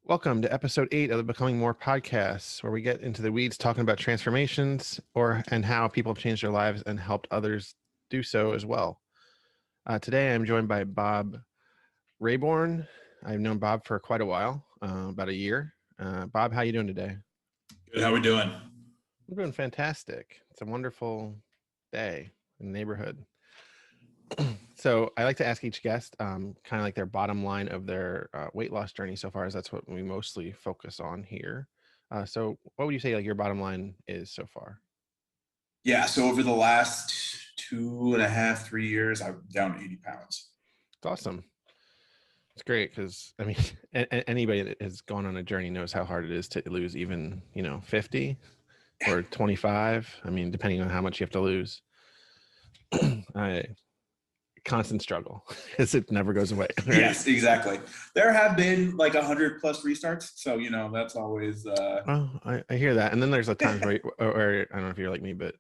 Welcome to episode 8 of the Becoming More podcast, where we get into the weeds talking about transformations and how people have changed their lives and helped others do so as well. Today, I'm joined by Bob Raibourne. I've known Bob for quite a while, about a year. Bob, how you doing today? Good. How we doing? I'm doing fantastic. It's a wonderful day in the neighborhood. So I like to ask each guest kind of like their bottom line of their weight loss journey so far, as that's what we mostly focus on here. So what would you say like your bottom line is so far? Yeah. So over the last 2.5, 3 years, I'm down 80 pounds. It's awesome. It's great because I mean, anybody that has gone on a journey knows how hard it is to lose even 50 or 25. I mean, depending on how much you have to lose. Constant struggle because it never goes away. Right? Yes, exactly. There have been like 100 plus restarts, so that's always I hear that. And then there's times where I don't know if you're like me, but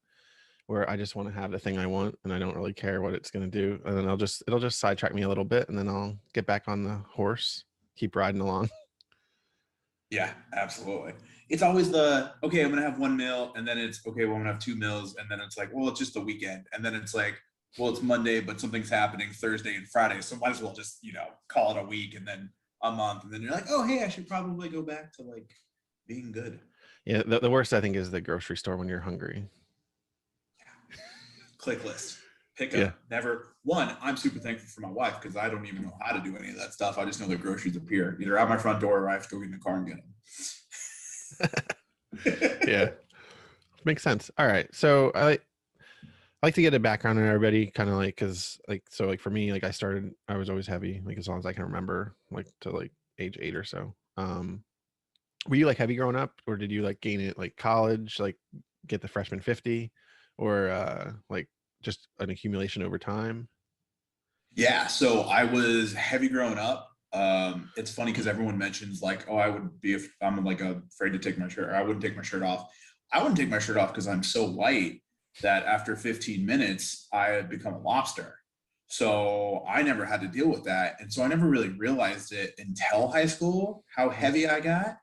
where I just want to have the thing I want and I don't really care what it's going to do, and then it'll just sidetrack me a little bit, and then I'll get back on the horse, keep riding along. Yeah, absolutely. It's always okay, I'm gonna have 1 meal, and then it's okay, well, I'm gonna have 2 meals, and then it's like, well, it's just the weekend, and then it's like, well, it's Monday, but something's happening Thursday and Friday, so might as well just call it a week and then a month, and then you're like, oh, hey, I should probably go back to like being good. Yeah, the worst I think is the grocery store when you're hungry. Yeah. Click list, pick up. Yeah. Never. One, I'm super thankful for my wife because I don't even know how to do any of that stuff. I just know the groceries appear either out my front door or I have to go get in the car and get them. Yeah, makes sense. All right, so I like to get a background on everybody, kind of like, because like for me, like I was always heavy, like as long as I can remember, like to like age 8 or so. Were you like heavy growing up, or did you like gain it like college, like get the freshman 50, or like just an accumulation over time? Yeah, so I was heavy growing up. It's funny because everyone mentions like, oh, I would be if I'm like afraid to take my shirt, or I wouldn't take my shirt off. I wouldn't take my shirt off because I'm so light that after 15 minutes, I had become a lobster. So I never had to deal with that. And so I never really realized it until high school, how heavy I got,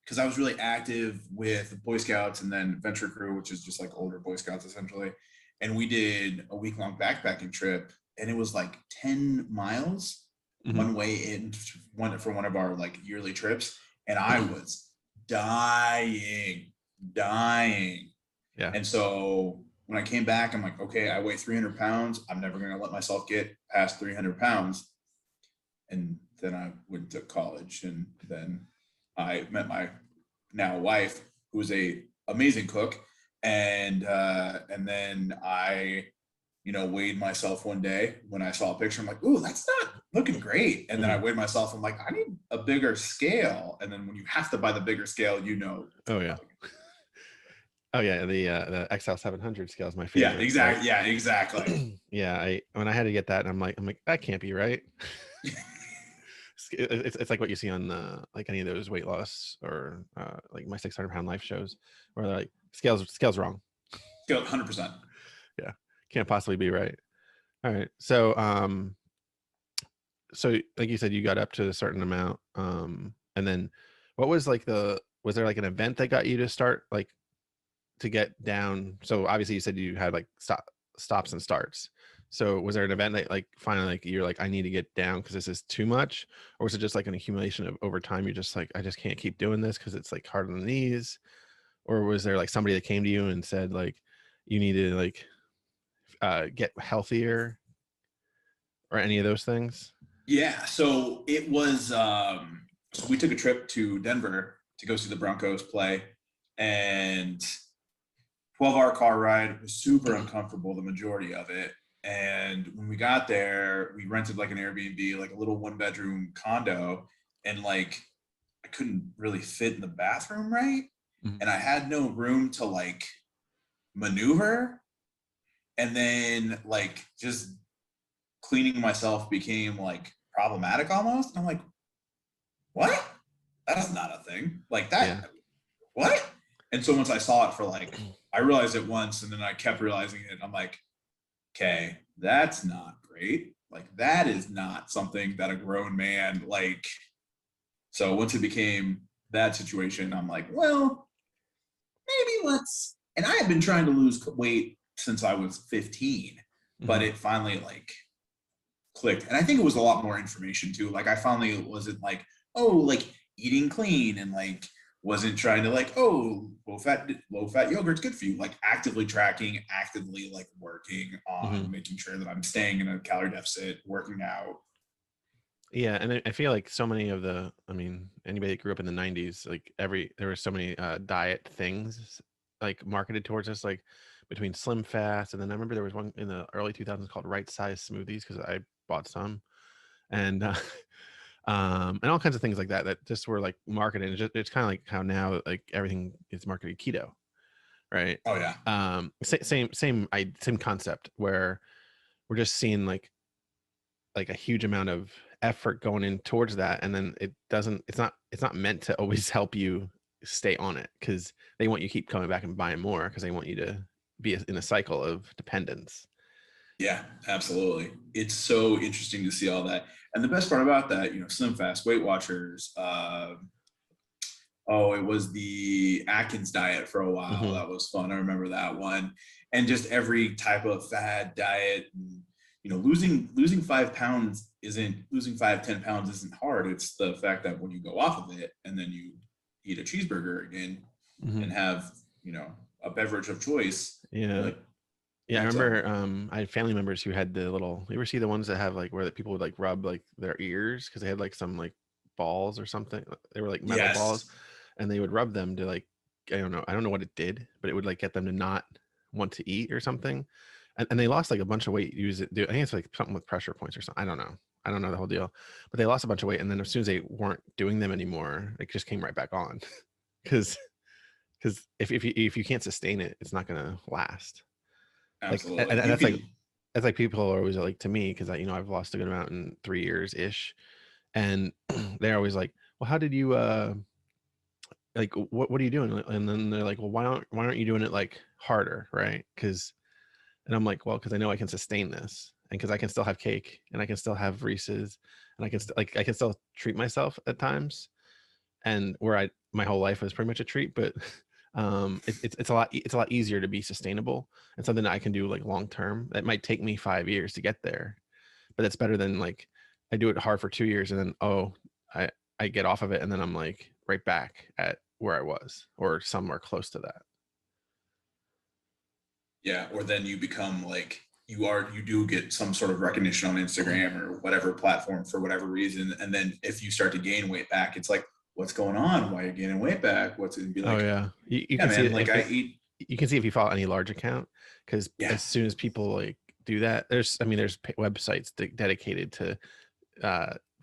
because I was really active with Boy Scouts and then Venture Crew, which is just like older Boy Scouts essentially. And we did a week-long backpacking trip, and it was like 10 miles one way in for one of our like yearly trips. And I was dying. Yeah. And so when I came back, I'm like, okay, I weigh 300 pounds. I'm never going to let myself get past 300 pounds. And then I went to college, and then I met my now wife, who's a amazing cook. And then I, weighed myself one day when I saw a picture. I'm like, ooh, that's not looking great. And then I weighed myself. I'm like, I need a bigger scale. And then when you have to buy the bigger scale, Oh yeah. Oh yeah, the XL 700 scale is my favorite. Yeah, exactly. Right? Yeah, exactly. Yeah, when I had to get that, I'm like, that can't be right. It's like what you see on like any of those weight loss or like my 600-pound life shows, where they're like scales wrong. Scale 100%. Yeah, can't possibly be right. All right, so so like you said, you got up to a certain amount, and then what was like was there like an event that got you to start like to get down? So obviously you said you had like stops and starts. So was there an event that like finally like you're like, I need to get down because this is too much? Or was it just like an accumulation of over time? You're just like, I just can't keep doing this because it's like hard on the knees? Or was there like somebody that came to you and said like you need to like get healthier, or any of those things? Yeah, so it was so we took a trip to Denver to go see the Broncos play, and 12-hour car ride. Was super uncomfortable the majority of it. And when we got there, we rented like an Airbnb, like a little 1-bedroom condo, and like I couldn't really fit in the bathroom right. And I had no room to like maneuver. And then like just cleaning myself became like problematic almost. And I'm like, what? That's not a thing. Like that. Yeah. What? And so once I saw it for like, I realized it once, and then I kept realizing it. I'm like, okay, that's not great. Like that is not something that a grown man like So once it became that situation, I'm like, well, maybe let's. And I had been trying to lose weight since I was 15, but it finally like clicked. And I think it was a lot more information too. Like I finally wasn't like, oh, like eating clean and like wasn't trying to like, oh, low fat yogurt's good for you. Like actively tracking, actively like working on making sure that I'm staying in a calorie deficit, working out. Yeah, and I feel like so many of anybody that grew up in the 90s, like there were so many diet things like marketed towards us, like between Slim Fast, and then I remember there was one in the early 2000s called Right Size Smoothies because I bought some, and and all kinds of things like that that just were like marketed. It's kind of like how now like everything is marketed keto, right? Oh yeah. Same concept where we're just seeing like a huge amount of effort going in towards that, and then it's not meant to always help you stay on it because they want you to keep coming back and buying more because they want you to be in a cycle of dependence. Yeah, absolutely. It's so interesting to see all that. And the best part about that, Slim Fast, Weight Watchers, it was the Atkins diet for a while. That was fun. I remember that one. And just every type of fad diet. And, losing 5 pounds losing 5, 10 pounds isn't hard. It's the fact that when you go off of it and then you eat a cheeseburger again and have, a beverage of choice. Yeah. Like, yeah, I remember I had family members who had the little, you ever see the ones that have like where the people would like rub like their ears because they had like some like balls or something. They were like metal balls, and they would rub them to like, I don't know what it did, but it would like get them to not want to eat or something. And they lost like a bunch of weight. I think it's like something with pressure points or something. I don't know the whole deal, but they lost a bunch of weight. And then as soon as they weren't doing them anymore, it just came right back on because if you can't sustain it, it's not going to last. absolutely. Like, and that's like people are always like to me because I've lost a good amount in 3 years ish, and they're always like, well, how did you like what are you doing? And then they're like, well, why aren't you doing it like harder, right? And I'm like, well, because I know I can sustain this, and because I can still have cake, and I can still have Reese's, and I can still treat myself at times, and where my whole life was pretty much a treat, but it's a lot easier to be sustainable and something that I can do like long term. It might take me 5 years to get there, but that's better than like I do it hard for 2 years and then I get off of it and then I'm like right back at where I was or somewhere close to that. Yeah, or then you become like you do get some sort of recognition on Instagram or whatever platform for whatever reason, and then if you start to gain weight back, it's like, what's going on? Why are you gaining weight back? What's it be like? Oh yeah, you Yeah, can see man. it Like I eat. you can see if you follow any large account because Yeah. as soon as people like do that, there's websites dedicated to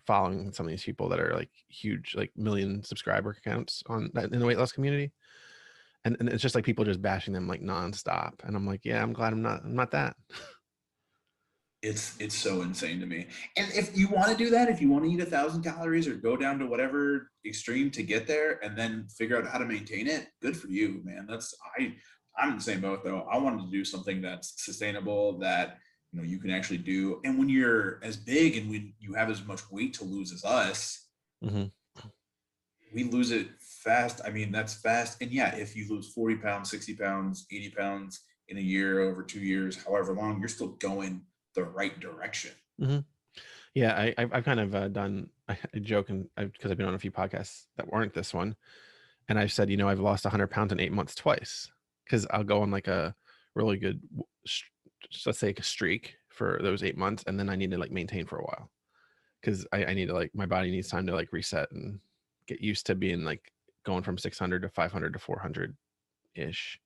following some of these people that are like huge, like million subscriber accounts on that in the weight loss community. And it's just like people just bashing them like nonstop. And I'm like, yeah, I'm glad I'm not that. It's so insane to me. And if you want to do that, if you want to eat 1,000 calories or go down to whatever extreme to get there and then figure out how to maintain it, good for you, man. I'm in the same boat though. I wanted to do something that's sustainable that you can actually do. And when you're as big and when you have as much weight to lose as us, we lose it fast. I mean, that's fast. And yeah, if you lose 40 pounds, 60 pounds, 80 pounds in a year, over 2 years, however long, you're still going the right direction. Yeah, I've kind of done I joke and because I've been on a few podcasts that weren't this one, and I've said I've lost 100 pounds in 8 months twice because I'll go on like a really good let's say a streak for those 8 months, and then I need to like maintain for a while because I need to like my body needs time to like reset and get used to being like going from 600 to 500 to 400 ish.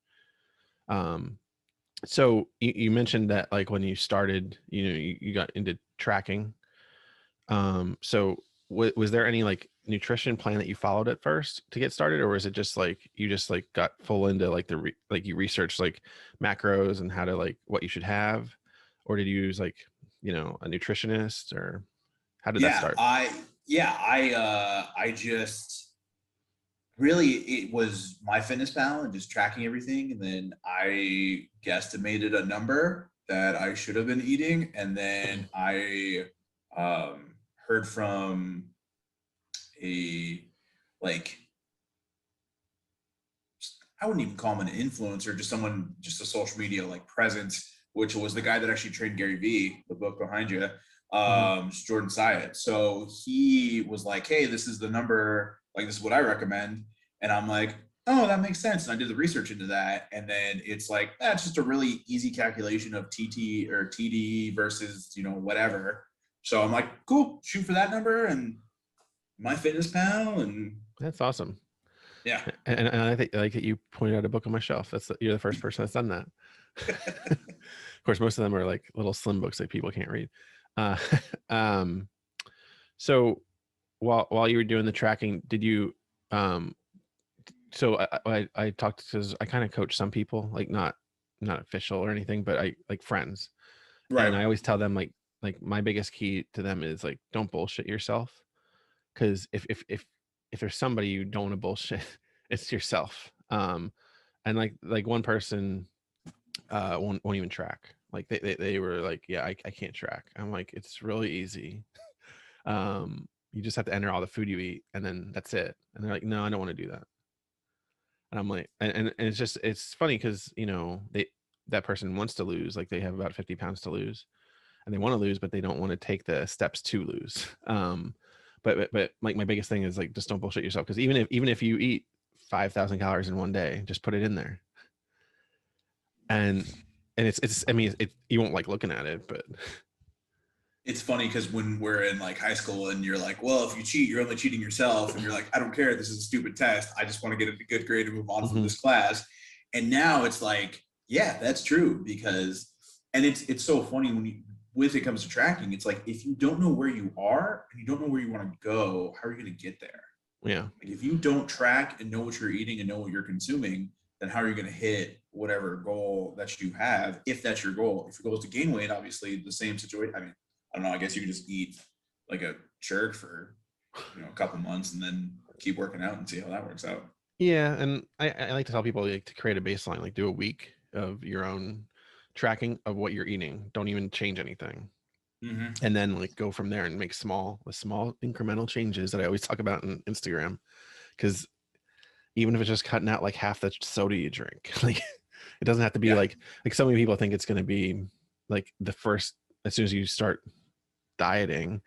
So you mentioned that like when you started, you got into tracking. So was there any like nutrition plan that you followed at first to get started, or was it just like you just like got full into like like you researched like macros and how to like what you should have, or did you use like a nutritionist, or how did that Yeah, start? I just really it was MyFitnessPal and just tracking everything, and then I guesstimated a number that I should have been eating, and then I heard from a like, I wouldn't even call him an influencer, just someone, just a social media like presence, which was the guy that actually trained Gary Vee, the book behind you, Mhm. Jordan Syatt. So he was like, hey, this is the number, like this is what I recommend. And I'm like, oh, that makes sense. And I did the research into that. And then it's like, that's just a really easy calculation of TT or TD versus, whatever. So I'm like, cool, shoot for that number and MyFitnessPal. And That's awesome. yeah. And I think like that you pointed out a book on my shelf. You're the first person that's done that. Of course, most of them are like little slim books that people can't read. Uh, um, so while you were doing the tracking, did you? So I talked because I kind of coach some people, like not official or anything, but I like friends, and Right. I always tell them like my biggest key to them is like don't bullshit yourself, because if there's somebody you don't want to bullshit, it's yourself. And like one person won't even track. Like they were like, yeah, I can't track. I'm like, it's really easy. You just have to enter all the food you eat, and then that's it. And they're like, no, I don't want to do that. And I'm like, and it's just it's funny because that person wants to lose, like they have about 50 pounds to lose, and they want to lose, but they don't want to take the steps to lose. But like my biggest thing is like just don't bullshit yourself, because even if you eat 5,000 calories in one day, just put it in there. And it's I mean you won't like looking at it, but It's funny because when we're in like high school and you're like, well, if you cheat, you're only cheating yourself. And you're like, I don't care. This is a stupid test. I just want to get a good grade and move on from Mhm. this class. And now it's like, yeah, that's true because, and it's so funny when it comes to tracking, it's like, if you don't know where you are and you don't know where you want to go, how are you going to get there? Yeah. Like if you don't track and know what you're eating and know what you're consuming, then how are you going to hit whatever goal that you have? If that's your goal, if your goal is to gain weight, obviously the same situation. I mean, I don't know. I guess you can just eat like a jerk for a couple months and then keep working out and see how that works out. Yeah, and I like to tell people like to create a baseline, like do a week of your own tracking of what you're eating. Don't even change anything. Mm-hmm. And then like go from there and make small incremental changes that I always talk about in Instagram. Because even if it's just cutting out like half the soda you drink, like it doesn't have to be Yeah. like so many people think it's going to be like the first, as soon as you start dieting,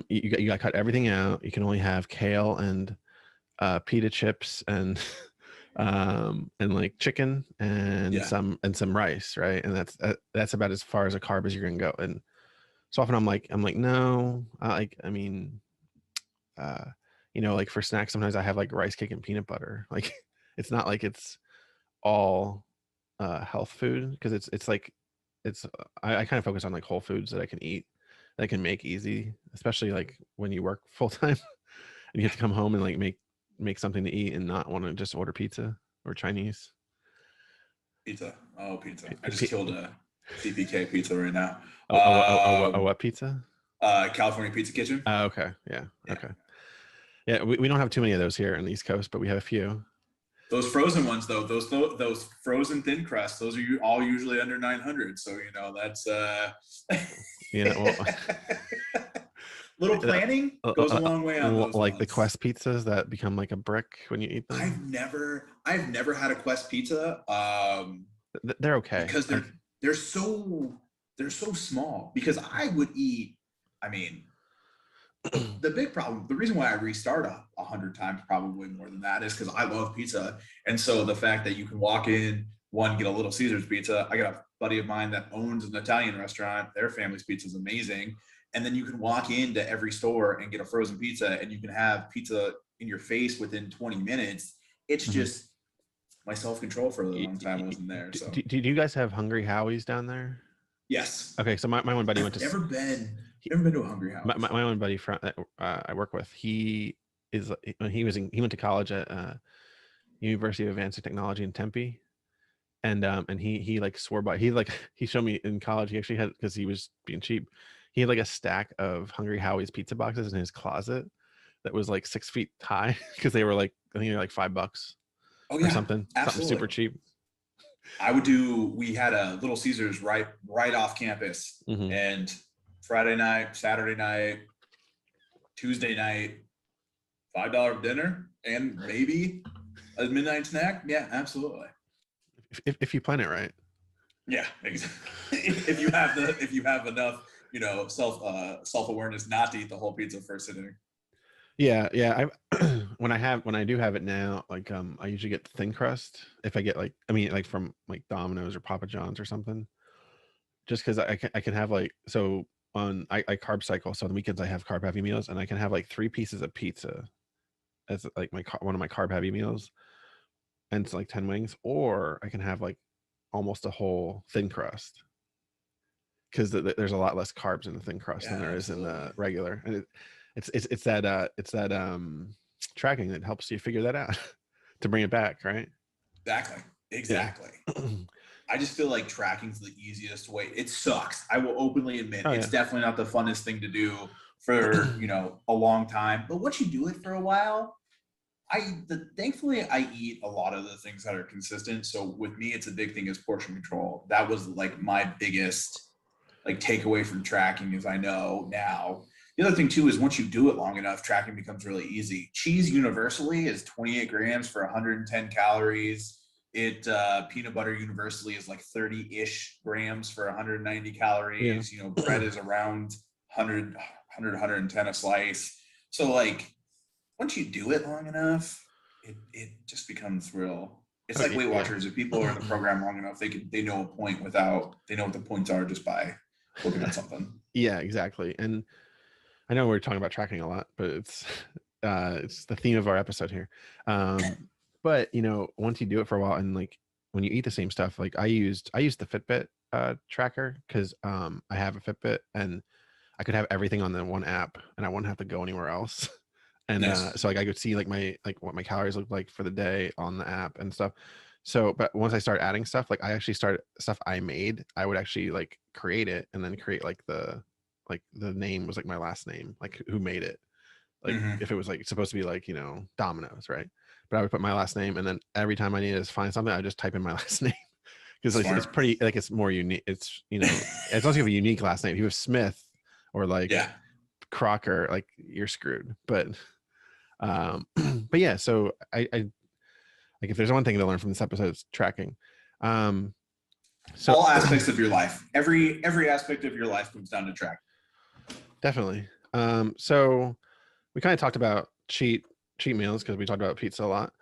you got to cut everything out. You can only have kale and pita chips and like chicken and Yeah. some rice, right? And that's about as far as a carb as you're gonna go. And so often I'm like no, like I mean, uh, like for snacks sometimes I have like rice cake and peanut butter. Like it's not like it's all health food, because it's like it's I kind of focus on like whole foods that I can eat, that I can make easy, especially like when you work full time and you have to come home and like make something to eat and not want to just order pizza or Chinese. Pizza. Oh, pizza. P- I just p- killed a CPK pizza right now. a what pizza? California Pizza Kitchen. Okay, yeah, Yeah. okay, yeah. We don't have too many of those here on the East Coast, but we have a few. Those frozen ones, though, those frozen thin crust, those are all usually under 900. So that's Yeah, well, little planning goes a long way on those like the ones. Quest pizzas that become like a brick when you eat them. I've never had a Quest pizza They're okay. because they're Like, they're so they're so small. Because I would eat, I mean, the big problem, the reason why I restart 100 times, probably more than that, is because I love pizza. And so the fact that you can walk in, one, get a Little Caesars pizza. I got a buddy of mine that owns an Italian restaurant. Their family's pizza is amazing. And then you can walk into every store and get a frozen pizza, and you can have pizza in your face within 20 minutes. It's mhm. just my self-control for a long time wasn't there. So Do you guys have Hungry Howie's down there? yes, Okay, so my one buddy went I've to he, never been to a Hungry Howie's. my one buddy that I work with. He is when he went to college at University of Advanced Technology in Tempe, and he like swore by, he showed me in college, he actually had, because he was being cheap, he had like a stack of Hungry Howie's pizza boxes in his closet that was like 6 feet high, because they were like, I think they were like $5 Oh or yeah, something absolutely. super cheap. We had a Little Caesars right off campus, Hmm. and Friday night, Saturday night, Tuesday night, $5 dinner and maybe a midnight snack. Yeah, absolutely. If you plan it right. Yeah, exactly. if you have enough, self-awareness not to eat the whole pizza first sitting. Yeah. I when I do have it now, like I usually get thin crust if I get like from like Domino's or Papa John's or something. Just because I can have like so on I carb cycle, so on the weekends I have carb heavy meals, and I can have like 3 pieces of pizza as like one of my carb heavy meals, and it's like 10 wings, or I can have like almost a whole thin crust because there's a lot less carbs in the thin crust than Yeah, there is in absolutely. the regular, and it's that tracking that helps you figure that out to bring it back, right? Exactly. Yeah. Exactly. I just feel like tracking's the easiest way. It sucks. I will openly admit Oh it's yeah. definitely not the funnest thing to do for, a long time. But once you do it for a while, thankfully I eat a lot of the things that are consistent. So with me, it's a big thing is portion control. That was like my biggest like takeaway from tracking is I know now. The other thing too is once you do it long enough, tracking becomes really easy. Cheese universally is 28 grams for 110 calories. Peanut butter universally is like 30-ish grams for 190 Yeah. calories. Bread is around 110 a slice. So like once you do it long enough, it just becomes real. It's Oh like Weight yeah. Watchers. If people are in the program long enough, they know a point without they know what the points are just by looking at something. Yeah, exactly. And I know we're talking about tracking a lot, but it's the theme of our episode here. But once you do it for a while, and like when you eat the same stuff, like I used the Fitbit tracker because I have a Fitbit, and I could have everything on the one app, and I wouldn't have to go anywhere else. And Nice. so like I could see like what my calories looked like for the day on the app and stuff. So, but once I start adding stuff, like I actually started stuff I made, I would actually like create it and then create like the name was like my last name, like who made it. Like Mm-hmm. if it was like supposed to be like, Domino's, right? But I would put my last name, and then every time I needed to find something, I just type in my last name because like it's Smart. pretty like it's more unique. It's also you have a unique last name. If you have Smith or like Yeah. Crocker, like you're screwed. Um but yeah, so I like if there's one thing to learn from this episode, it's tracking. um so All aspects of your life. Every aspect of your life comes down to track. definitely. So we kind of talked about cheat meals because we talked about pizza a lot.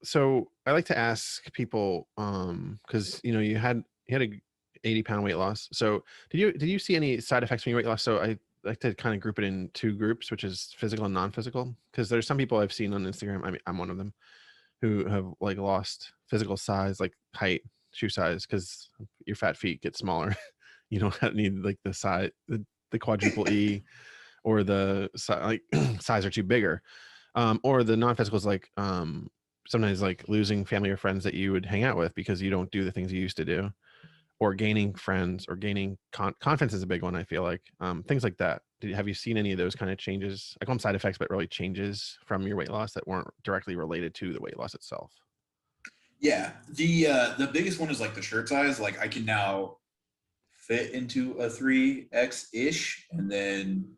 So I like to ask people, because you had a 80-pound weight loss. So did you see any side effects from your weight loss? So I like to kind of group it in two groups, which is physical and non-physical, because there's some people I've seen on Instagram. I mean, I'm one of them who have like lost physical size, like height, shoe size, because your fat feet get smaller. You don't need like the quadruple E, or like size are too bigger. Or the non-physical is like sometimes like losing family or friends that you would hang out with because you don't do the things you used to do, or gaining friends, or gaining confidence is a big one. I feel like things like that. Have you seen any of those kind of changes? I call them side effects, but really changes from your weight loss that weren't directly related to the weight loss itself. Yeah. The biggest one is like the shirt size. Like I can now fit into a 3X ish. And then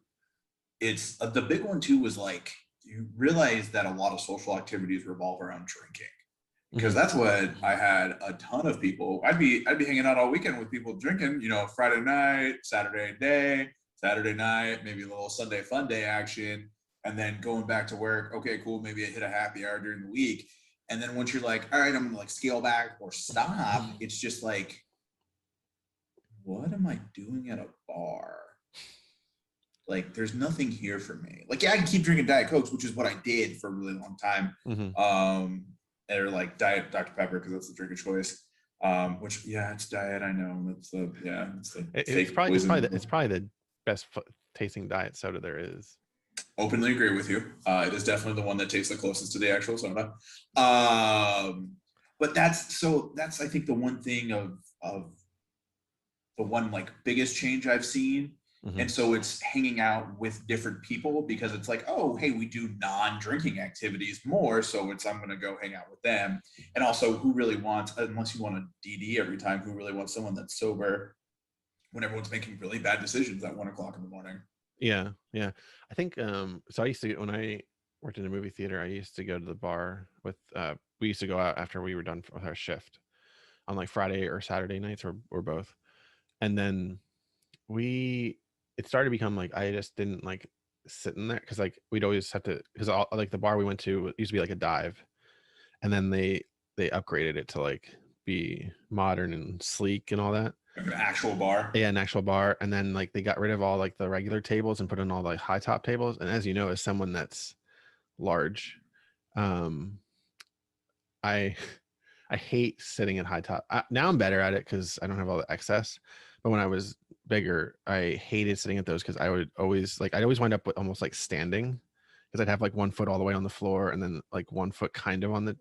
it's the big one too was like you realize that a lot of social activities revolve around drinking because Mm-hmm. that's what I had a ton of people. I'd be hanging out all weekend with people drinking, Friday night, Saturday night, maybe a little Sunday fun day action, and then going back to work. Okay, cool. Maybe I hit a happy hour during the week. And then once you're like, all right, I'm gonna like scale back or stop, it's just like, what am I doing at a bar? Like, there's nothing here for me. Like, yeah, I can keep drinking Diet Cokes, which is what I did for a really long time. Mm-hmm. Or like Diet Dr. Pepper because that's the drink of choice. Which yeah, it's diet. I know that's it's the It's fake probably it's probably poison. the, it's probably the best tasting diet soda there is. Openly agree with you. It is definitely the one that tastes the closest to the actual soda. But that's I think the one thing of the one like biggest change I've seen. Mm-hmm. And so it's hanging out with different people because it's like, oh, hey, we do non-drinking activities more. So I'm going to go hang out with them. And also who really wants, unless you want a DD every time, who really wants someone that's sober when everyone's making really bad decisions at 1 o'clock in the morning? Yeah, yeah. I think so I used to when I worked in a movie theater, I used to go to the bar with we used to go out after we were done with our shift on like Friday or Saturday nights or both. And then we it started to become like I just didn't like sitting there because like we'd always have to because all like the bar we went to used to be like a dive, and then they upgraded it to like be modern and sleek and all that. Like an actual bar. Yeah, an actual bar, and then like they got rid of all like the regular tables and put in all like high top tables. And as you know, as someone that's large, um, I I hate sitting at high top. Now I'm better at it because I don't have all the excess. But when I was bigger, I hated sitting at those because I would always like I'd always wind up with almost like standing because I'd have like one foot all the way on the floor and then like one foot kind of on the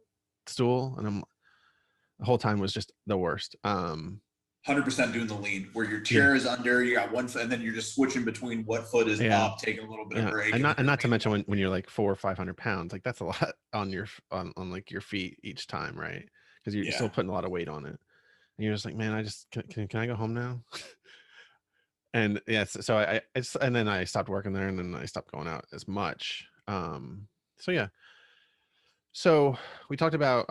stool, and I'm the whole time was just the worst. 100% doing the lean where your Yeah, chair is under, you got one foot, and then you're just switching between what foot is yeah, up, taking a little bit of yeah, break, and and then not you're to leaning mention back. when you're like 400 or 500 pounds, like that's a lot on your on like your feet each time, right? Because you're Yeah, still putting a lot of weight on it, and you're just like, man, I just can I go home now? And yes, so I it's and then I stopped working there, and then I stopped going out as much. So yeah, so we talked about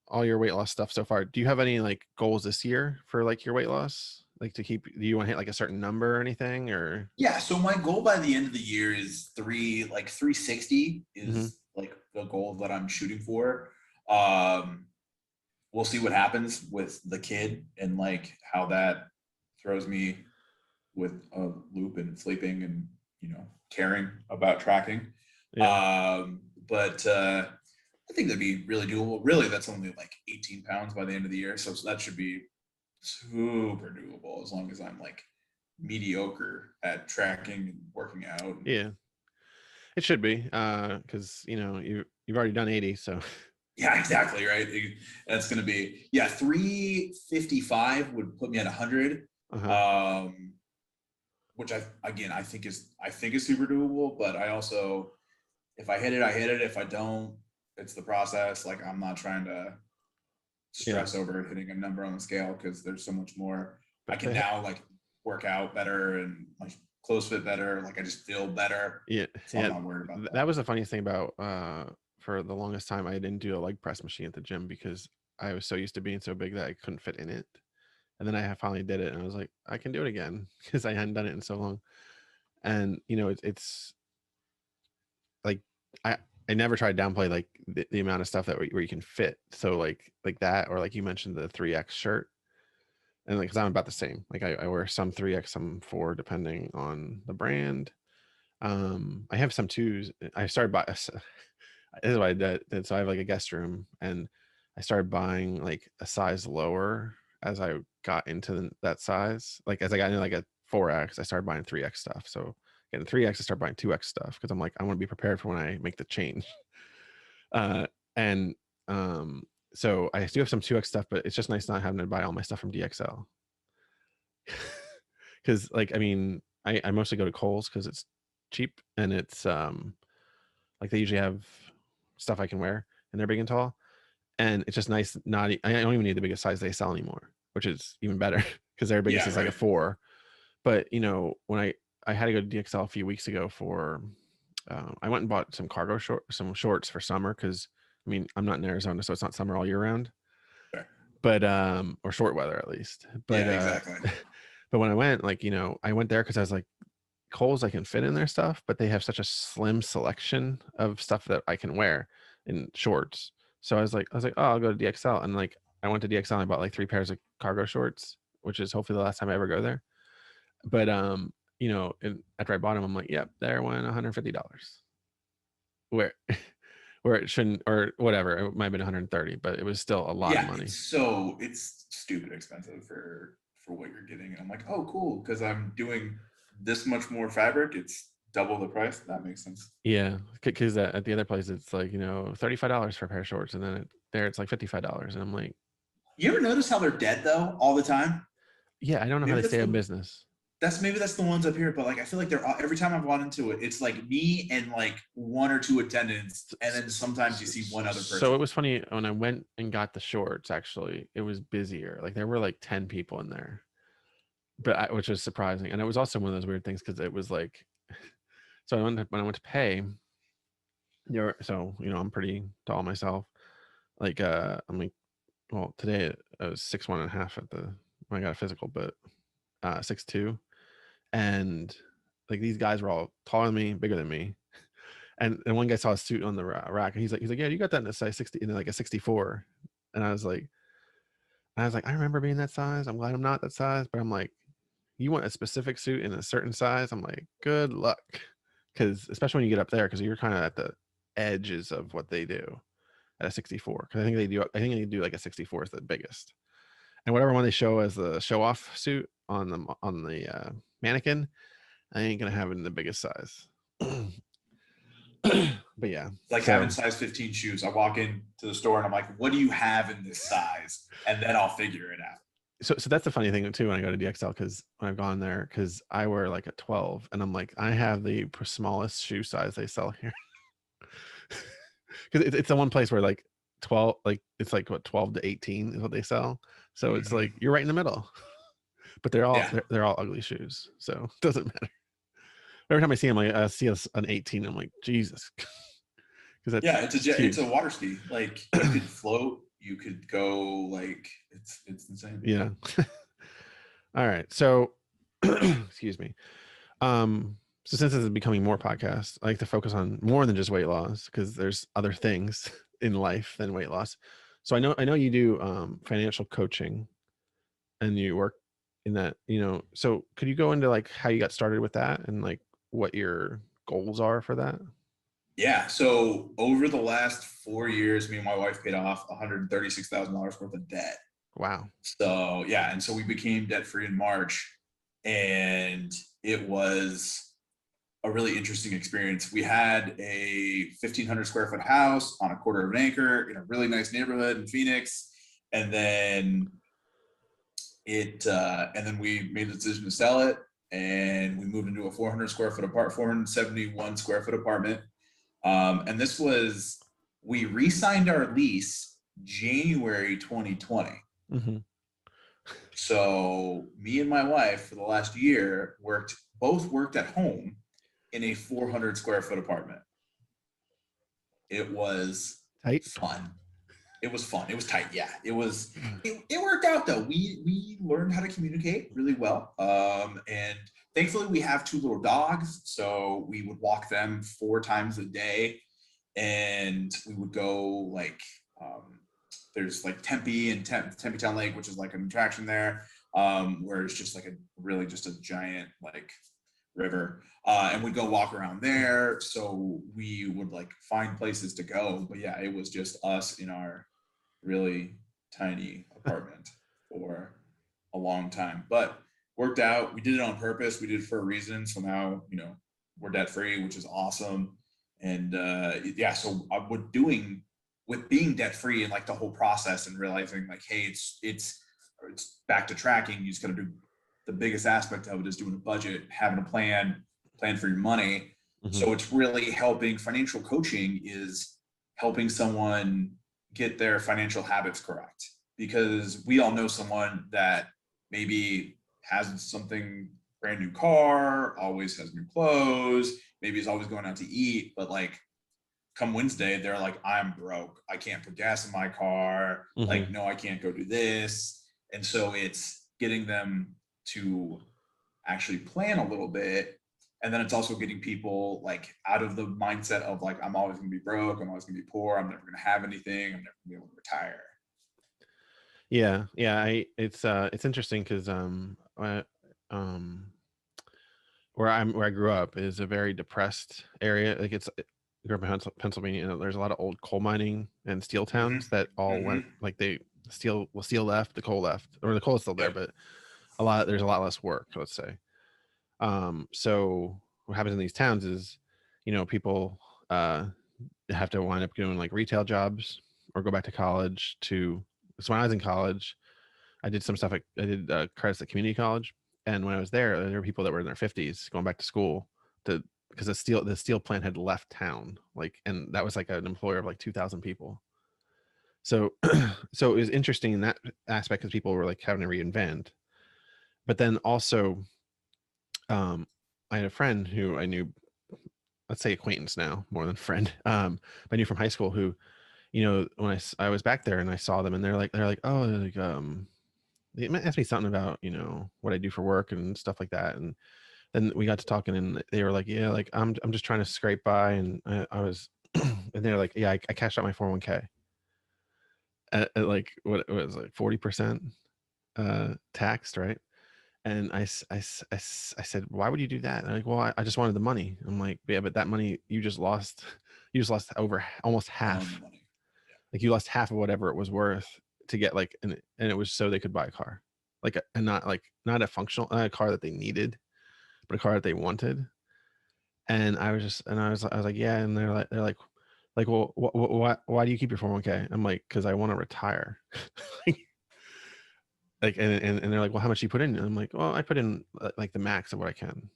all your weight loss stuff so far. Do you have any like goals this year for like your weight loss? Like to keep, do you want to hit like a certain number or anything or? yeah. So my goal by the end of the year is 360 Mhm. is like the goal that I'm shooting for. Um, we'll see what happens with the kid and like how that throws me with a loop and sleeping and caring about tracking. Yeah. But I think that'd be really doable. Really, that's only like 18 pounds by the end of the year, so that should be super doable as long as I'm like mediocre at tracking and working out. Yeah. It should be cuz you've already done 80, so Yeah, exactly right. That's gonna be 355 would put me at 100. uh-huh. Um, which I think is super doable. But I also, if I hit it, I hit it. If I don't, it's the process. Like I'm not trying to Yeah. stress over hitting a number on the scale because there's so much more. I But can now like work out better and my clothes fit better. Like I just feel better, yeah, so I'm yeah. not worried about That that. was the funniest thing about for the longest time I didn't do a leg press machine at the gym because I was so used to being so big that I couldn't fit in it. And then finally did it, and I was like, I can do it again because I hadn't done it in so long. And it's like I I never try to downplay like the amount of stuff that where you can fit. So like that, or like you mentioned the 3X shirt, and like because I'm about the same. Like I wear some 3X, some 4, depending on the brand. I have some twos. I started by this is what I did. So I have like a guest room, and I started buying like a size lower as I got into that size. Like as I got into like a 4X, I started buying 3X stuff. So getting 3X, I started buying 2X stuff because I'm like, I want to be prepared for when I make the change. Uh, and so I do have some 2X stuff, but it's just nice not having to buy all my stuff from DXL. Because like I mean, I mostly go to Kohl's because it's cheap, and it's like they usually have stuff I can wear, and they're big and tall, and it's just nice. Not I don't even need the biggest size they sell anymore, which is even better because their biggest Yeah, is like a right. 4. But when I had to go to DXL a few weeks ago for I went and bought some shorts for summer because I mean I'm not in Arizona, so it's not summer all year round, Sure. but or short weather at least. But Yeah, exactly. but when I went, like I went there because I was like, Kohl's I can fit in their stuff, but they have such a slim selection of stuff that I can wear in shorts. So I was like, oh, I'll go to DXL, and like I went to DXL and I bought like 3 pairs of cargo shorts, which is hopefully the last time I ever go there. But after I bought them, I'm like, yep, there went $150. Where where it shouldn't, or whatever, it might have been 130, but it was still a lot of Yeah, money. it's stupid expensive for what you're getting. And I'm like, oh, cool, because I'm doing this much more fabric. It's double the price. That makes sense. Yeah, because at the other place it's like $35 for a pair of shorts, and then there it's like $55, and I'm like, You ever notice how they're dead though all the time? yeah, I don't know how Maybe they that's stay in the business. maybe that's the ones up here. But like, I feel like they're every time I've gone into it, it's like me and like one or two attendants, and then sometimes you see one other So person. it was funny when I went and got the shorts. Actually, it was busier. Like there were like 10 people in there, but which was surprising. And it was also one of those weird things because it was like, so when I went to pay, so I'm pretty tall myself. Like I'm like, well, today I was 6'1.5" at the when I got a physical, but 6'2", and like these guys were all taller than me, bigger than me. And one guy saw a suit on the rack, and he's like, yeah, you got that in a size 60, in like a 64. And I was like, I remember being that size. I'm glad I'm not that size, but I'm like, you want a specific suit in a certain size? I'm like, good luck, because especially when you get up there, because you're kind of at the edges of what they do at a 64. Because I think they do like a 64 is the biggest, and whatever one they show as the show off suit on the mannequin, I ain't gonna have it in the biggest size. But yeah, Like so having size 15 shoes. I walk into the store and I'm like, what do you have in this size? And then I'll figure it out. so that's the funny thing too when I go to DXL, because when I've gone there, because I wear like a 12, and I'm like, I have the smallest shoe size they sell here. Because it's the one place where like 12, like it's like what, 12 to 18 is what they sell. So it's like you're right in the middle. But they're all Yeah. they're all ugly shoes, so it doesn't matter. Every time I see them, like I see an 18, I'm like, Jesus, because Yeah, that's it's huge. a water ski. Like you could float, you could go, like it's insane. Yeah. All right. So, excuse me. So since this is becoming more podcasts, I like to focus on more than just weight loss, because there's other things in life than weight loss. So I know you do financial coaching, and you work in that, so could you go into like how you got started with that, and like what your goals are for that? Yeah. So over the last 4 years, me and my wife paid off $136,000 worth of debt. Wow. So yeah, and so we became debt free in March, and it was a really interesting experience. We had a 1,500 square foot house on a quarter of an acre in a really nice neighborhood in Phoenix, and then we made the decision to sell it, and we moved into a 471 square foot apartment. And this was, we re-signed our lease January 2020. Mm-hmm. So me and my wife for the last year both worked at home in a 400 square foot apartment. It was Tight. fun. It was fun. It was tight. Yeah, it worked out though. We learned how to communicate really well. And thankfully we have two little dogs, so we would walk them 4 times a day, and we would go like, there's like Tempe and Tempe Town Lake, which is like an attraction there, where it's just like just a giant like river, and we'd go walk around there. So we would like find places to go. But yeah, it was just us in our really tiny apartment for a long time, but worked out. We did it on purpose. We did it for a reason. So now, we're debt free, which is awesome. And yeah, so with being debt free and like the whole process and realizing like, hey, it's back to tracking. You just got to do, the biggest aspect of it is doing a budget, having a plan for your money. Mm-hmm. So it's really helping. Financial coaching is helping someone get their financial habits correct, because we all know someone that maybe has something, brand new car, always has new clothes, maybe is always going out to eat, but like come Wednesday, they're like, I'm broke. I can't put gas in my car. Mm-hmm. Like, no, I can't go do this. And so it's getting them to actually plan a little bit. And then it's also getting people like out of the mindset of like, I'm always going to be broke. I'm always going to be poor. I'm never going to have anything. I'm never going to be able to retire. Yeah. It's interesting because where I grew up is a very depressed area. Like I grew up in Pennsylvania, and there's a lot of old coal mining and steel towns that all went, like steel left, the coal left, or the coal is still there, but there's a lot less work, let's say. So what happens in these towns is, people have to wind up doing like retail jobs or go back to college so when I was in college, I did some stuff. I did credits at community college, and when I was there were people that were in their 50s going back to school because the steel plant had left town, and that was like an employer of like 2,000 people. So so it was interesting in that aspect because people were like having to reinvent. but then also, I had a friend who I knew, let's say acquaintance now more than friend, but I knew from high school who, when I was back there and I saw them and they're like, oh, like, they asked me something about, what I do for work and stuff like that. And then we got to talking and they were like, yeah, like I'm just trying to scrape by. And I was, and they're like, yeah, I cashed out my 401k at like, what it was like 40% taxed. Right. And I said, why would you do that? And they're like, well, I just wanted the money. I'm like, yeah, but that money you just lost, over almost On the half. money. Like you lost half of whatever it was worth to get like, and it was so they could buy a car, like, and not a functional, not a car that they needed, but a car that they wanted. And I was like, yeah. And they're like, well, why do you keep your 401k? I'm like, because I want to retire. Like, and they're like, well, how much do you put in? And I'm like, well, I put in like the max of what I can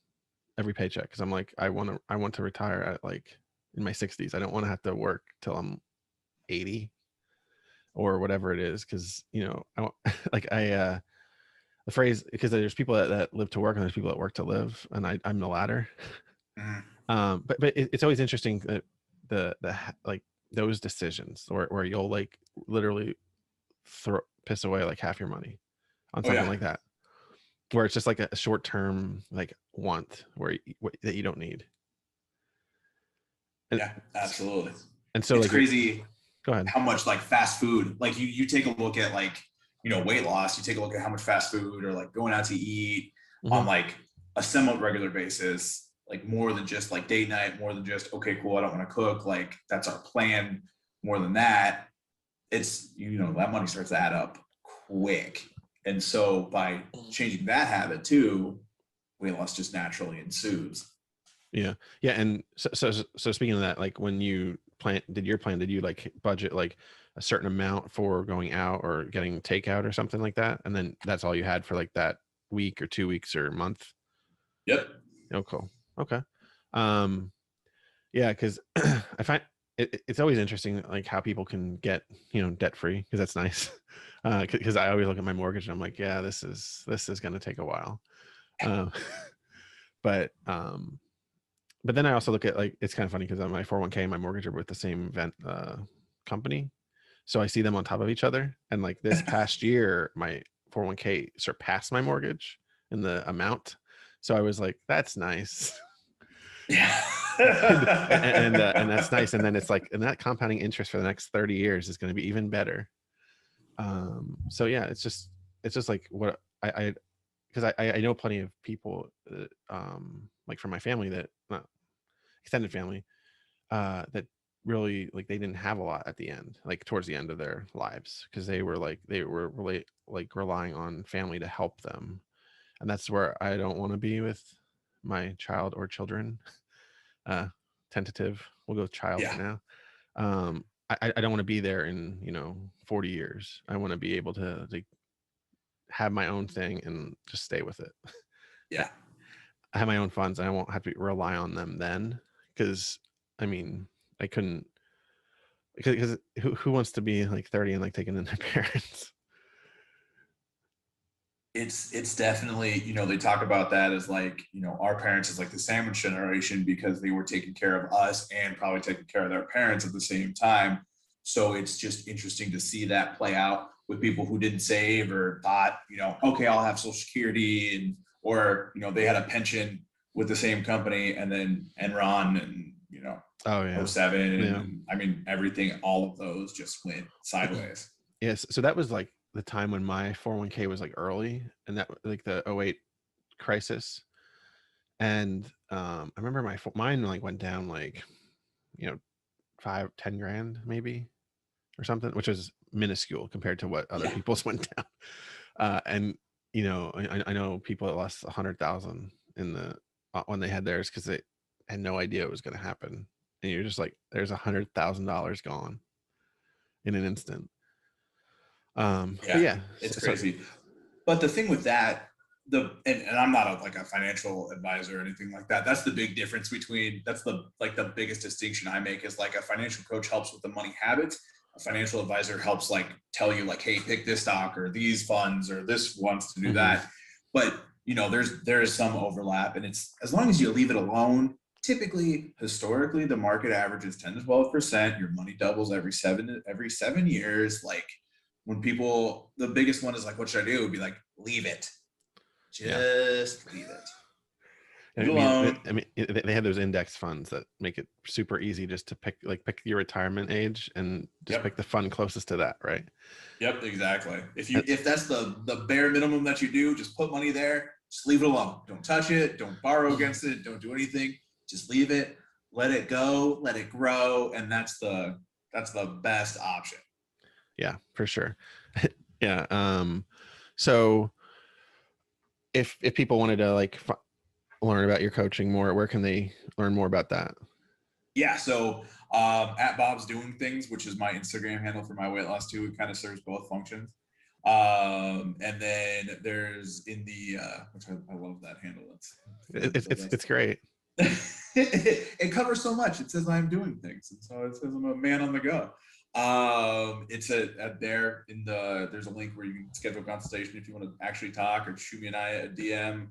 every paycheck. Cause I'm like, I want to retire at like in my 60s. I don't want to have to work till I'm 80 or whatever it is. Cause like the phrase, because there's people that live to work and there's people that work to live. And I'm the latter. Mhm. But it's always interesting that like those decisions where you'll like literally piss away like half your money on Oh something yeah. like that, where it's just like a short term like want that you don't need. And Yeah, absolutely. so It's like you're, crazy go ahead. how much like fast food, like you take a look at like, weight loss, you take a look at how much fast food or like going out to eat Mm-hmm. on like a somewhat regular basis, like more than just like date night, more than just, okay, cool, I don't want to cook. Like that's our plan. More than that, it's, that money starts to add up quick. And so by changing that habit too, weight loss just naturally ensues. Yeah. Yeah. And so speaking of that, like when you did you like budget like a certain amount for going out or getting takeout or something like that? And then that's all you had for like that week or 2 weeks or month? Yep. Oh, cool. Okay. Um, yeah, because I find it's always interesting like how people can get, debt free, because that's nice. Because I always look at my mortgage and I'm like, yeah, this is gonna take a while. Um, but but then I also look at like, it's kind of funny because my 401k and my mortgage are with the same company. So I see them on top of each other. And like this past year, my 401k surpassed my mortgage in the amount. So I was like, that's nice. Yeah. And that's nice. And then it's like, and that compounding interest for the next 30 years is going to be even better. So yeah, it's just like what because I know plenty of people like from my family that not extended family that really like they didn't have a lot at the end, like towards the end of their lives, because they were really like relying on family to help them. And that's where I don't want to be with my child or children. uh Tentative, we'll go child for Yeah. now. I don't want to be there in 40 years. I want to be able to like have my own thing and just stay with it. Yeah. I have my own funds and I won't have to rely on them then, because I mean I couldn't, because who wants to be like 30 and like taking in their parents? It's definitely, they talk about that as like, our parents is like the sandwich generation because they were taking care of us and probably taking care of their parents at the same time. So it's just interesting to see that play out with people who didn't save or thought, okay, I'll have social security, and or they had a pension with the same company, and then Enron and Oh yeah. '07, Yeah. and I mean everything, all of those just went sideways. Yes, so that was like the time when my 401k was like early, and that like the '08 crisis. And I remember mine like went down like, you know 5-10 grand maybe or something, which was minuscule compared to what other Yeah. people's went down. And I know people that lost 100,000 in the when they had theirs, because they had no idea it was going to happen. And you're just like, there's $100,000 gone in an instant. But Yeah, yeah, it's so crazy. But the thing with that, and I'm not like a financial advisor or anything like that. That's the big difference between, that's the biggest distinction I make, is like a financial coach helps with the money habits. A financial advisor helps like tell you like, hey, pick this stock or these funds or this wants to do mhm, that. but there is some overlap, and it's as long as you leave it alone. Typically, historically, the market average is 10 to 12%. Your money doubles every 7 years. Like when people, the biggest one is like, what should I do? It'd be like, leave it. Just leave it. I mean, they have those index funds that make it super easy just to pick your retirement age and just pick the fund closest to that, right? Yep, exactly. If that's the bare minimum that you do, just put money there, just leave it alone. Don't touch it, don't borrow against it, don't do anything. Just leave it, let it go, let it grow, and that's the best option. Yeah, for sure. Yeah. So if people wanted to learn about your coaching more, where can they learn more about that? Yeah, so at Bob's Doing Things, which is my Instagram handle for my weight loss too, it kind of serves both functions. And then there's in the which I love that handle. It's great. It covers so much. It says I'm doing things, and so it says I'm a man on the go. It's there in there's a link where you can schedule a consultation if you want to actually talk, or shoot me a DM.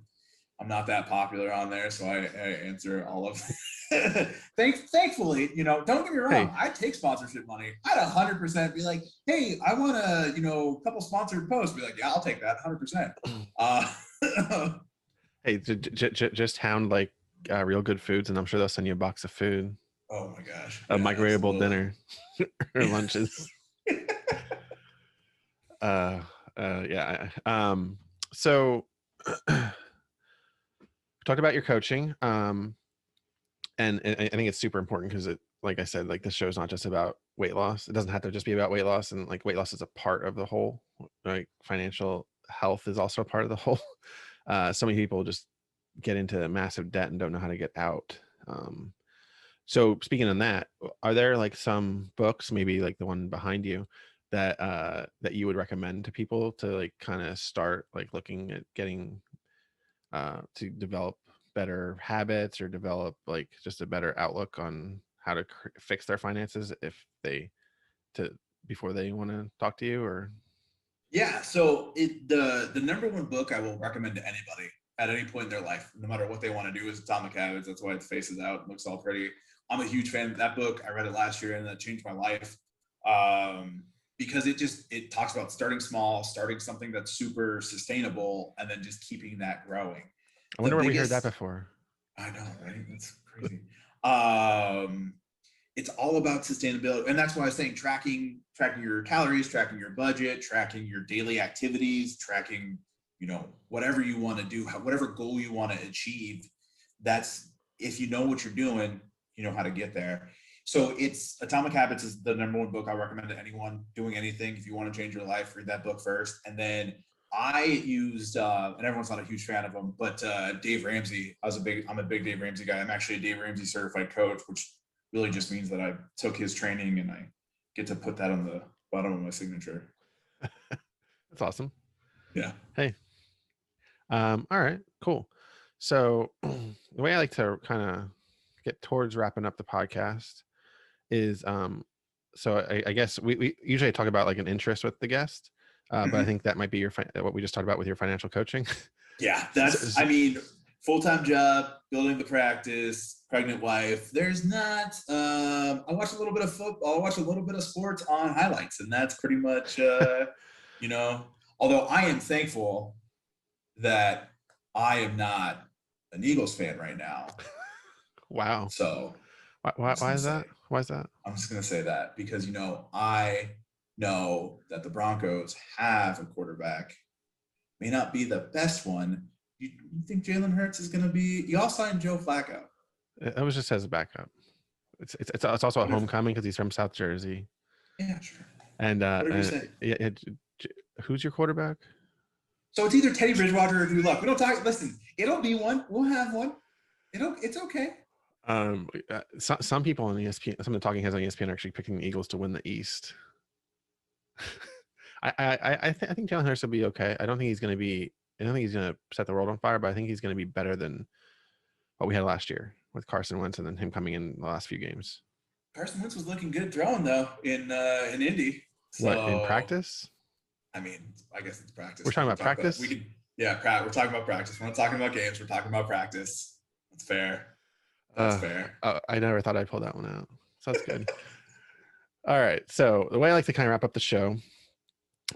I'm not that popular on there, so I answer all of thankfully, don't get me wrong. Hey. I take sponsorship money. I'd 100% be like, hey, I want a couple sponsored posts. Be like, yeah, I'll take that 100%. Hey, just hound Real Good Foods, and I'm sure they'll send you a box of food. Oh my gosh. A microwavable dinner or lunches. Yeah. So talked about your coaching. And I think it's super important because like I said, this show is not just about weight loss. It doesn't have to just be about weight loss, and weight loss is a part of the whole. Financial health is also a part of the whole. So many people just get into massive debt and don't know how to get out. So speaking on that, are there some books, maybe the one behind you, that you would recommend to people to kind of start looking at getting to develop better habits, or develop just a better outlook on how to fix their finances before they want to talk to you? Or yeah, so the number one book I will recommend to anybody at any point in their life, no matter what they want to do, is Atomic Habits. That's why it faces out, looks all pretty. I'm a huge fan of that book. I read it last year and that changed my life, because it talks about starting small, starting something that's super sustainable, and then just keeping that growing. I wonder where we heard that before. I know, right? That's crazy. It's all about sustainability, and that's why I was saying tracking your calories, tracking your budget, tracking your daily activities, tracking whatever you want to do, whatever goal you want to achieve. That's, if you know what you're doing, you know how to get there. So Atomic Habits is the number one book I recommend to anyone doing anything. If you want to change your life, read that book first. And then I used, and everyone's not a huge fan of him, but Dave Ramsey. I'm a big Dave Ramsey guy. I'm actually a Dave Ramsey certified coach, which really just means that I took his training and I get to put that on the bottom of my signature. That's awesome. Yeah. Hey. All right, cool. So the way I like to kind of get towards wrapping up the podcast is, so I guess we usually talk about an interest with the guest, but I think that might be what we just talked about with your financial coaching. Yeah, that's, full-time job, building the practice, pregnant wife. There's not, I watch a little bit of football, I watch a little bit of sports on highlights, and that's pretty much, although I am thankful that I am not an Eagles fan right now. Wow. So why is that? Why is that? I'm just going to say that because, I know that the Broncos have a quarterback, may not be the best one. You think Jalen Hurts is going to be? Y'all signed Joe Flacco. It was just as a backup. It's also a homecoming because he's from South Jersey. Yeah, sure. And who's your quarterback? So it's either Teddy Bridgewater or Drew Luck. We don't talk. Listen, it'll be one. We'll have one. It's okay. Some people on ESPN, some of the talking heads on ESPN are actually picking the Eagles to win the East. I think Jalen Hurts will be okay. I don't think he's going to set the world on fire, but I think he's going to be better than what we had last year with Carson Wentz, and then him coming in the last few games. Carson Wentz was looking good throwing though in Indy. So, what, in practice? I mean, I guess it's practice. We're talking about practice. Yeah, we're talking about practice. We're not talking about games. We're talking about practice. That's fair. That's fair. I never thought I'd pull that one out. So that's good. All right. So the way I like to kind of wrap up the show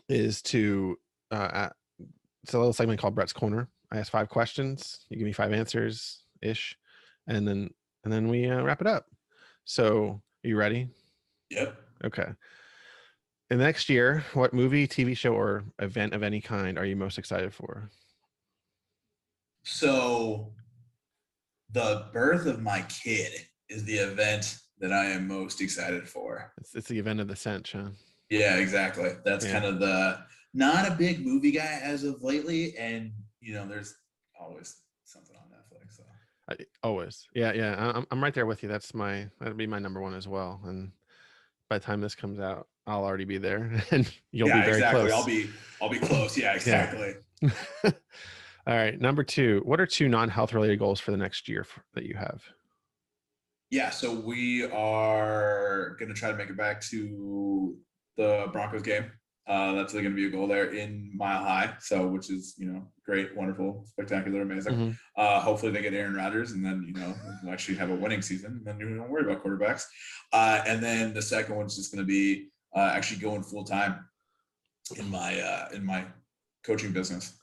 is to it's a little segment called Brett's Corner. I ask 5 questions. You give me 5 answers ish, and then we wrap it up. So are you ready? Yep. Okay. In the next year, what movie, TV show, or event of any kind are you most excited for? So the birth of my kid is the event that I am most excited for. It's the event of the century. Huh? Yeah, exactly. That's kind of not a big movie guy as of lately, and there's always something on Netflix. So always, yeah. I'm right there with you. That'd be my number one as well. And by the time this comes out, I'll already be there, and you'll be very exactly. close. I'll be close. Yeah, exactly. Yeah. All right, number 2. What are 2 non-health related goals for the next year that you have? Yeah, so we are going to try to make it back to the Broncos game. That's going to be a goal there in Mile High. So, which is, great, wonderful, spectacular, amazing. Mm-hmm. Hopefully they get Aaron Rodgers, and then, we'll actually have a winning season, and then you don't worry about quarterbacks. And then the second one's just going to be actually going full time in my coaching business.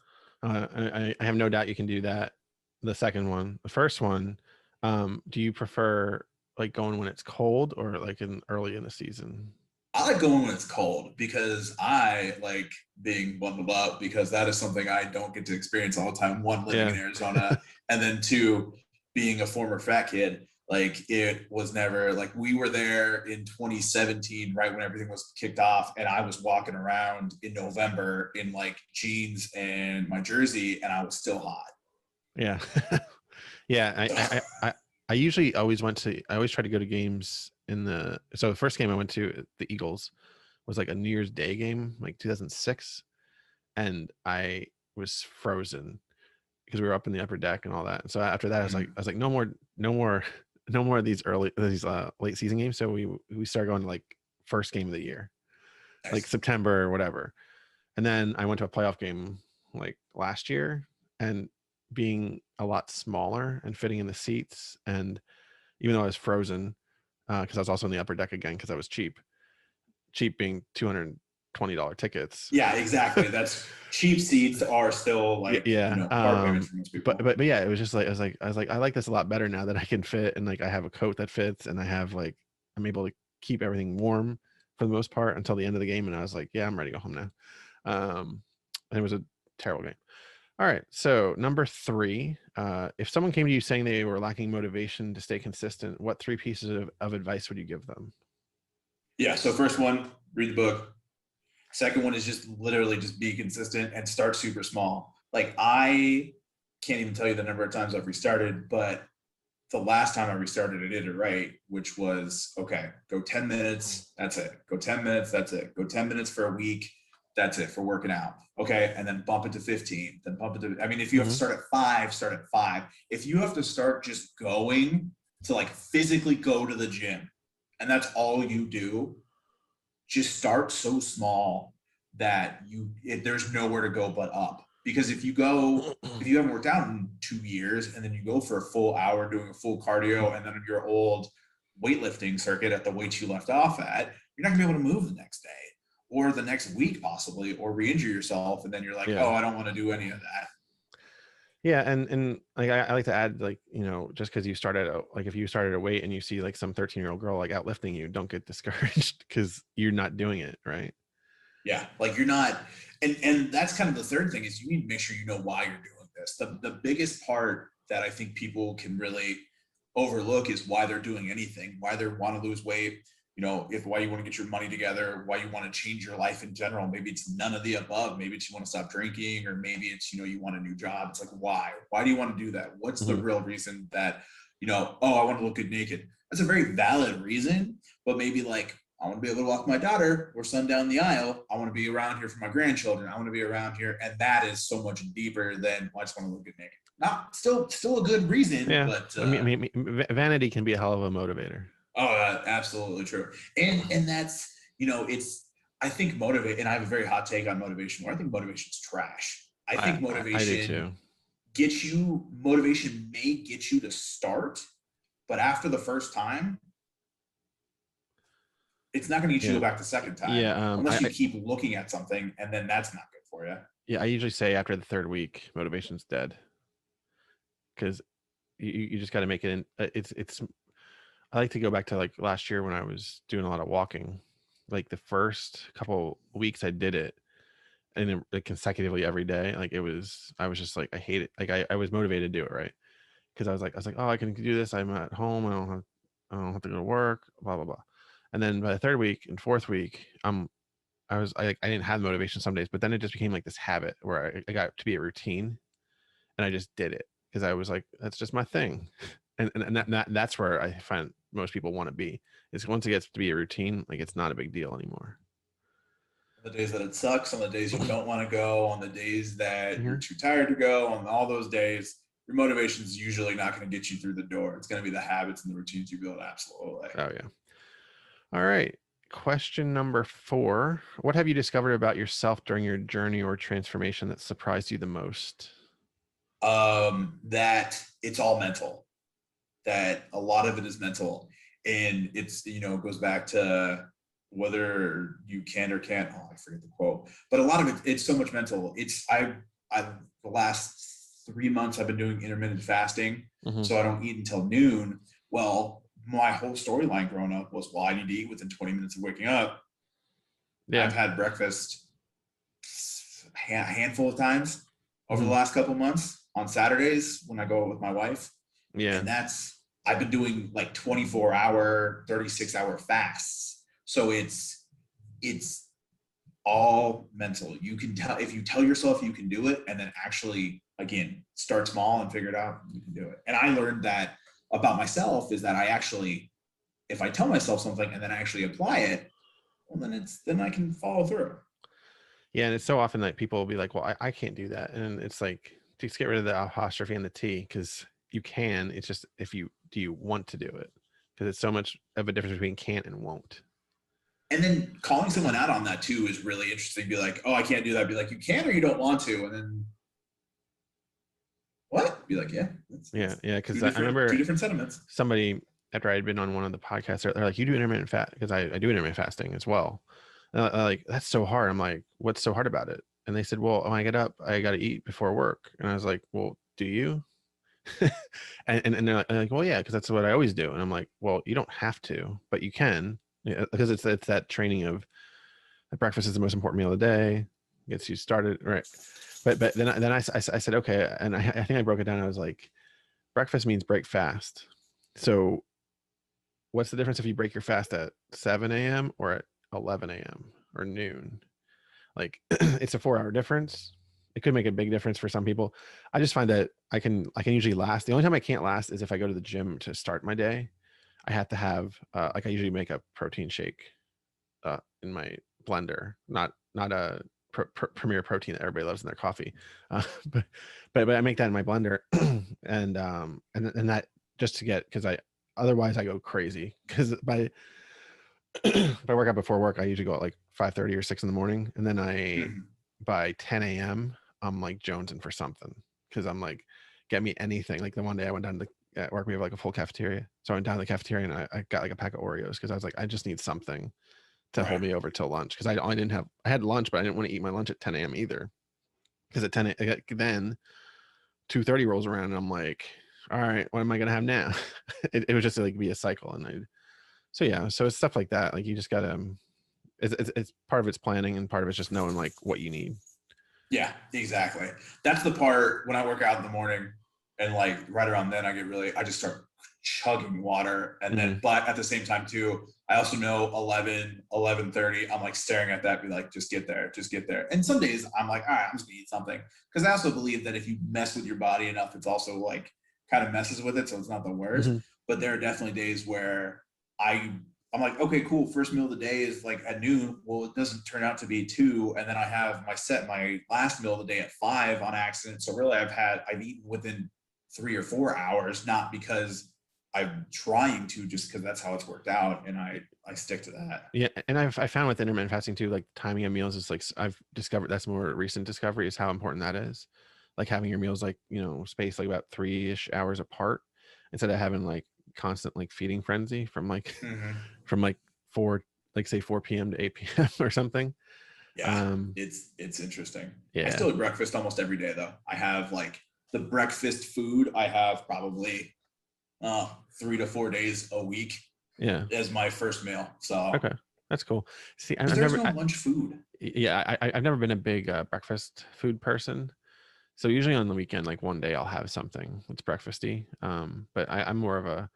I have no doubt you can do that. The second one, the first one, do you prefer like going when it's cold or like early in the season? I like going when it's cold because I like being bundled up because that is something I don't get to experience all the time. 1, living in Arizona, and then 2, being a former fat kid. Like it was never like we were there in 2017, right when everything was kicked off, and I was walking around in November in like jeans and my jersey, and I was still hot. Yeah, yeah. I usually always try to go to games so the first game I went to, the Eagles, was like a New Year's Day game, like 2006, and I was frozen because we were up in the upper deck and all that. And so after that, I was like, no more of these late season games. So we started going to like first game of the year, like September or whatever. And then I went to a playoff game like last year, and being a lot smaller and fitting in the seats, and even though I was frozen, because I was also in the upper deck again because I was cheap being $220 tickets. Yeah, exactly. That's cheap seats are still like hard payments for most people. But yeah, it was just like I was like I like this a lot better now that I can fit, and like I have a coat that fits, and I have like I'm able to keep everything warm for the most part until the end of the game, and I was like, yeah, I'm ready to go home now. And it was a terrible game. All right, so number 3, if someone came to you saying they were lacking motivation to stay consistent, what 3 pieces of advice would you give them? Yeah, so first one, read the book. Second one is just literally just be consistent and start super small. Like I can't even tell you the number of times I've restarted, but the last time I restarted, I did it right, which was, okay, go 10 minutes, that's it. Go 10 minutes, that's it. Go 10 minutes for a week, that's it for working out. Okay. And then bump it to 15, then bump it to, I mean, if you have to start at 5, start at 5. If you have to start just going to like physically go to the gym and that's all you do, just start so small that there's nowhere to go but up. Because if you haven't worked out in 2 years and then you go for a full hour doing a full cardio and then your old weightlifting circuit at the weight you left off at, you're not gonna be able to move the next day or the next week possibly, or re-injure yourself. And then you're like, oh, I don't want to do any of that. Yeah. And like, I like to add, like, just because you started like, if you started a weight and you see like some 13-year-old girl like outlifting you, don't get discouraged because you're not doing it right. Yeah, like you're not, and that's kind of the third thing is you need to make sure you know why you're doing this. The biggest part that I think people can really overlook is why they're doing anything, why they want to lose weight, why you want to get your money together, why you want to change your life in general. Maybe it's none of the above. Maybe it's you want to stop drinking, or maybe it's, you want a new job. It's like, why do you want to do that? What's the real reason that, I want to look good naked? That's a very valid reason, but maybe like, I want to be able to walk my daughter or son down the aisle. I want to be around here for my grandchildren. I want to be around here. And that is so much deeper than I just want to look good naked. Not still a good reason, but I mean, vanity can be a hell of a motivator. Oh, absolutely true. And that's, it's, I think motivate, and I have a very hot take on motivation where I think motivation is trash. I think I do too. motivation may get you to start, but after the first time, it's not going to get you to go back the second time unless you keep looking at something, and then that's not good for you. Yeah, I usually say after the third week, motivation's dead, because you just got to make it in. It's. I like to go back to like last year when I was doing a lot of walking. Like the first couple weeks I did it, and like consecutively every day. Like I was just like, I hate it. Like I was motivated to do it, right? Because I was like, oh, I can do this. I'm at home. I don't have to go to work. Blah blah blah. And then by the third week and fourth week, I didn't have motivation some days, but then it just became like this habit where I got to be a routine, and I just did it because I was like, that's just my thing. And that's where I find most people want to be. Is once it gets to be a routine, like it's not a big deal anymore. The days that it sucks, on the days you don't want to go, on the days that Mm-hmm. you're too tired to go, on all those days, your motivation is usually not going to get you through the door. It's going to be the habits and the routines you build. Absolutely. Oh yeah. All right. Question number 4. What have you discovered about yourself during your journey or transformation that surprised you the most? That it's all mental, that a lot of it is mental. And it's, it goes back to whether you can or can't. Oh, I forget the quote, but a lot of it, it's so much mental. The last 3 months I've been doing intermittent fasting. Mm-hmm. So I don't eat until noon. Well, my whole storyline growing up was, well, I need to eat within 20 minutes of waking up. Yeah. I've had breakfast a handful of times over the last couple of months on Saturdays when I go with my wife. Yeah. And I've been doing like 24-hour, 36-hour fasts. So it's all mental. You can tell, if you tell yourself you can do it and then actually, again, start small and figure it out, you can do it. And I learned that about myself, is that I actually, if I tell myself something and then I actually apply it, well, then I can follow through. Yeah. And it's so often that people will be like, well, I can't do that. And it's like, just get rid of the apostrophe and the T, because you can. It's just, do you want to do it? Because it's so much of a difference between can't and won't. And then calling someone out on that too is really interesting. Be like, oh, I can't do that. Be like, you can or you don't want to. And then what? Be like, yeah. Yeah. Because I remember 2 different sentiments. Somebody, after I had been on one of the podcasts, they're like, you do intermittent fast, because I do intermittent fasting as well. And I'm like, that's so hard. I'm like, what's so hard about it? And they said, well, when I get up, I got to eat before work. And I was like, well, do you? and they're like, well, yeah, because that's what I always do. And I'm like, well, you don't have to, but you can, because it's that training of breakfast is the most important meal of the day, gets you started, right? But then I said, okay, and I think I broke it down. I was like, breakfast means break fast. So what's the difference if you break your fast at 7 a.m. or at 11 a.m. or noon? Like it's a 4-hour difference. It could make a big difference for some people. I just find that I can usually last. The only time I can't last is if I go to the gym to start my day. I have to have like I usually make a protein shake in my blender, not a Premier Protein that everybody loves in their coffee, but I make that in my blender, and that just to get, because otherwise I go crazy, because if I work out before work, I usually go at like 5:30 or 6 in the morning, and then by 10 a.m. I'm like jonesing for something, because I'm like, get me anything. Like the one day I went down to at work, we have like a full cafeteria, so I went down to the cafeteria and I got like a pack of Oreos, because I was like, I just need something to hold me over till lunch, because I had lunch, but I didn't want to eat my lunch at 10 a.m. either, because at 10 then 2:30 rolls around and I'm like, all right, what am I gonna have now? It was just like be a cycle, and so it's stuff like that. Like you just gotta, it's part of it's planning, and part of it's just knowing like what you need. Yeah, exactly. That's the part when I work out in the morning, and like right around then I just start chugging water, and then but at the same time too, I also know 11:30 I'm like staring at that, be like, just get there. And some days I'm like, all right, I'm just gonna eat something, because I also believe that if you mess with your body enough, it's also like kind of messes with it, so it's not the worst. But there are definitely days where I'm like, okay, cool, first meal of the day is like at noon. Well, it doesn't turn out to be 2, and then I have my last meal of the day at 5 on accident. So really I've eaten within 3 or 4 hours, not because I'm trying to, just because that's how it's worked out, and I stick to that. Yeah, and I found with intermittent fasting too, like timing of meals is like I've discovered that's more recent discovery is how important that is. Like having your meals like spaced like about 3-ish hours apart instead of having like constant like feeding frenzy from like Mm-hmm. from like 4 like say 4 p.m. to 8 p.m. or something. Yeah, it's interesting. I Yeah, still eat breakfast almost every day though. I have like the breakfast food I have probably 3 to 4 days a week yeah. as my first meal. So Okay, that's cool. See, because I've there's never, no lunch food. yeah, I've never been a big breakfast food person. So usually on the weekend, like one day I'll have something that's breakfasty. But I'm more of a,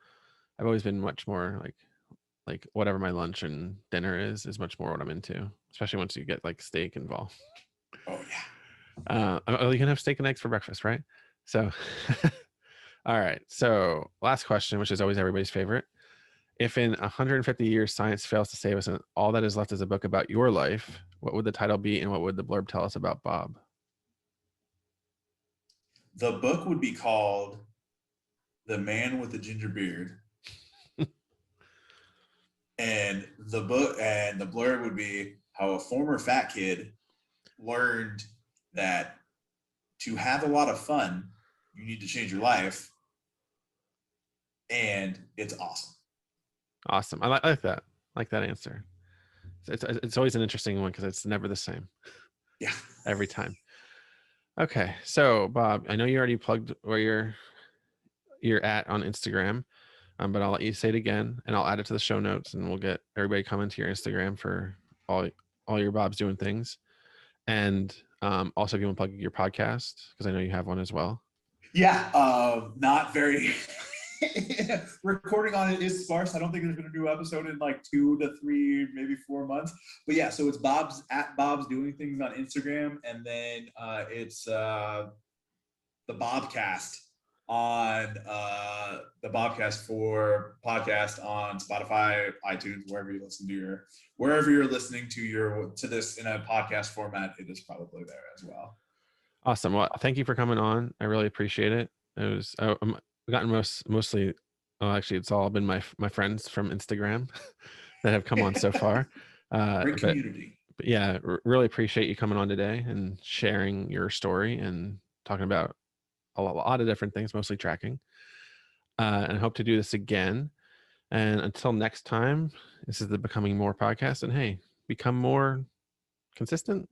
I've always been much more like whatever my lunch and dinner is much more what I'm into, especially once you get like steak involved. Oh yeah. Oh, you can have steak and eggs for breakfast, right? So, all right. So last question, which is always everybody's favorite. If in 150 years science fails to save us and all that is left is a book about your life, what would the title be and what would the blurb tell us about Bob? The book would be called The Man with the Ginger Beard. And the blurb would be how a former fat kid learned that to have a lot of fun, you need to change your life, and it's awesome. Awesome. I like that. I like that answer. It's always an interesting one because it's never the same Yeah. every time. Okay, so Bob, I know you already plugged where you're at on Instagram, but I'll let you say it again, and I'll add it to the show notes, and we'll get everybody coming to your Instagram for all all your Bob's doing things, and also if you want to plug your podcast because I know you have one as well. Yeah. Not very. Recording on it is sparse. I don't think there's been a new episode in like 2 to 3, maybe 4 months. But yeah, so it's Bob's doing things on Instagram, and then it's the Bobcast on the Bobcast for podcast on Spotify, iTunes, wherever you're listening to this in a podcast format. It is probably there as well. Awesome. Well, thank you for coming on. I really appreciate it. It was I've gotten mostly. Oh, actually, it's all been my friends from Instagram that have come on so far. Great But community. yeah, really appreciate you coming on today and sharing your story and talking about a lot of different things, mostly tracking. And hope to do this again. And until next time, this is the Becoming More podcast. And hey, become more consistent.